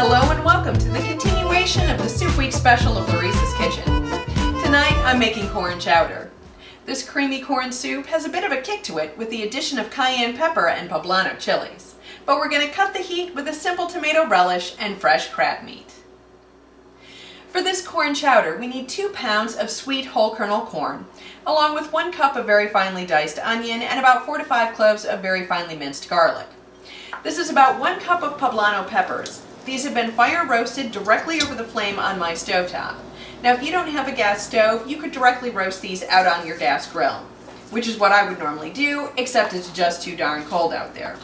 Hello and welcome to the continuation of the Soup Week special of Laurice's Kitchen. Tonight I'm making corn chowder. This creamy corn soup has a bit of a kick to it with the addition of cayenne pepper and poblano chilies, but we're going to cut the heat with a simple tomato relish and fresh crab meat. For this corn chowder, we need 2 pounds of sweet whole kernel corn, along with 1 cup of very finely diced onion and about 4 to 5 cloves of very finely minced garlic. This is about 1 cup of poblano peppers. These have been fire roasted directly over the flame on my stovetop. Now if you don't have a gas stove, you could directly roast these out on your gas grill, which is what I would normally do, except it's just too darn cold out there.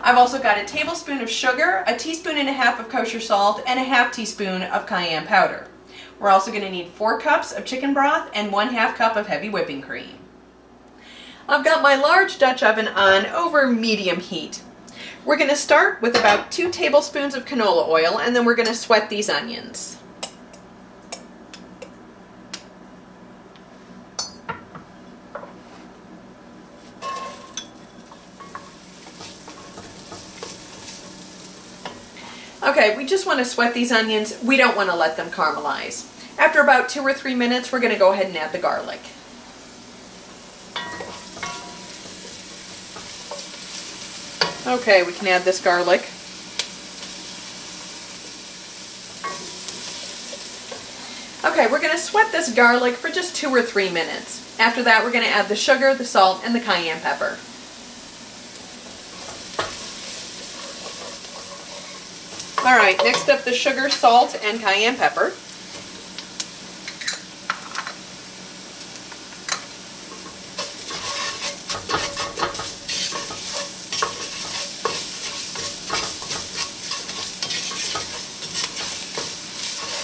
I've also got a tablespoon of sugar, a teaspoon and a half of kosher salt, and a half teaspoon of cayenne powder. We're also going to need 4 cups of chicken broth and 1/2 cup of heavy whipping cream. I've got my large Dutch oven on over medium heat. We're going to start with about 2 tablespoons of canola oil, and then we're going to sweat these onions. Okay, we just want to sweat these onions. We don't want to let them caramelize. After about 2 or 3 minutes, we're going to go ahead and add the garlic. Okay, we can add this garlic. Okay, we're going to sweat this garlic for just 2 or 3 minutes. After that, we're going to add the sugar, the salt, and the cayenne pepper. Alright, next up the sugar, salt, and cayenne pepper.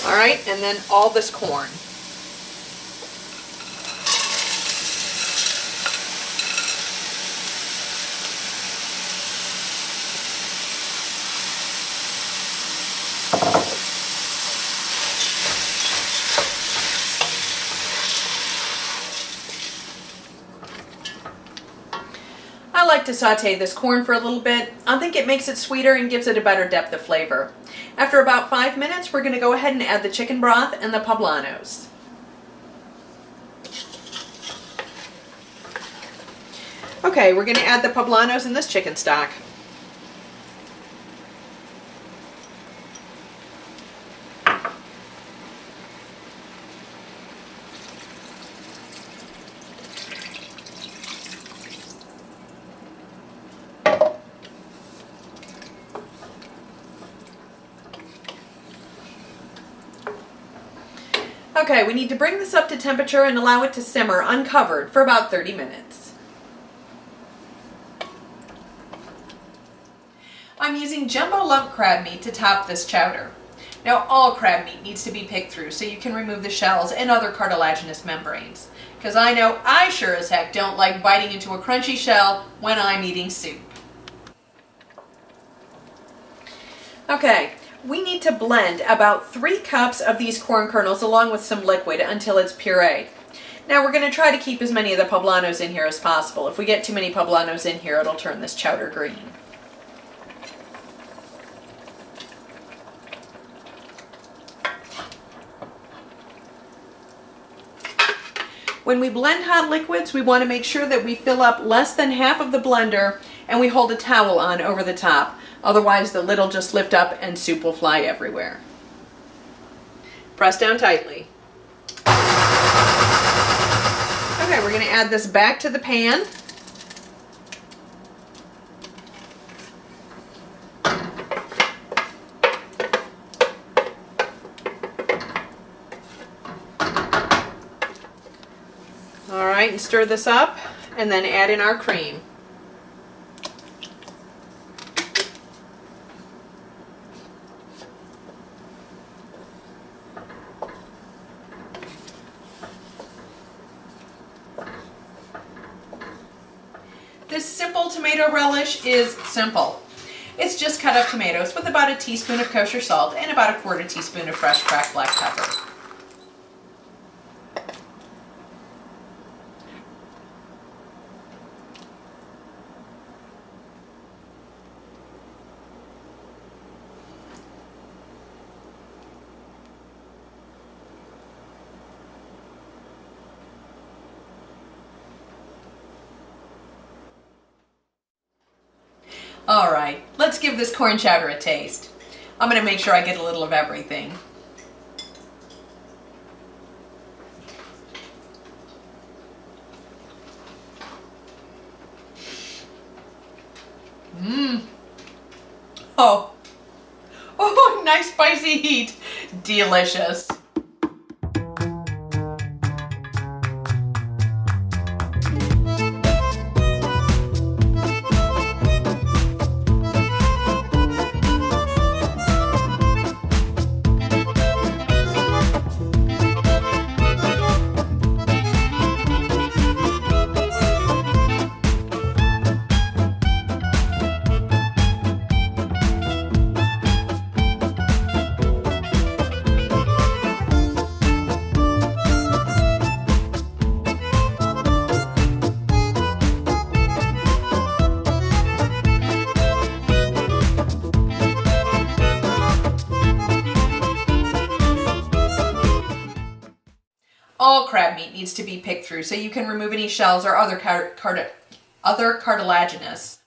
Alright, and then all this corn. I like to saute this corn for a little bit. I think it makes it sweeter and gives it a better depth of flavor. After about 5 minutes, we're going to go ahead and add the chicken broth and the poblanos. Okay, we're going to add the poblanos in this chicken stock. Okay, we need to bring this up to temperature and allow it to simmer uncovered for about 30 minutes. I'm using jumbo lump crab meat to top this chowder. Now all crab meat needs to be picked through so you can remove the shells and other cartilaginous membranes. Because I know I sure as heck don't like biting into a crunchy shell when I'm eating soup. Okay. We need to blend about 3 cups of these corn kernels along with some liquid until it's pureed. Now we're going to try to keep as many of the poblanos in here as possible. If we get too many poblanos in here, it'll turn this chowder green. When we blend hot liquids, we want to make sure that we fill up less than half of the blender and we hold a towel on over the top. Otherwise, the lid will just lift up and soup will fly everywhere. Press down tightly. Okay, we're going to add this back to the pan. All right, and stir this up, and then add in our cream. This simple tomato relish is simple. It's just cut up tomatoes with about a teaspoon of kosher salt and about a 1/4 teaspoon of fresh cracked black pepper. All right, let's give this corn chowder a taste. I'm going to make sure I get a little of everything. Oh, nice spicy heat. Delicious. All crab meat needs to be picked through so you can remove any shells or other cartilaginous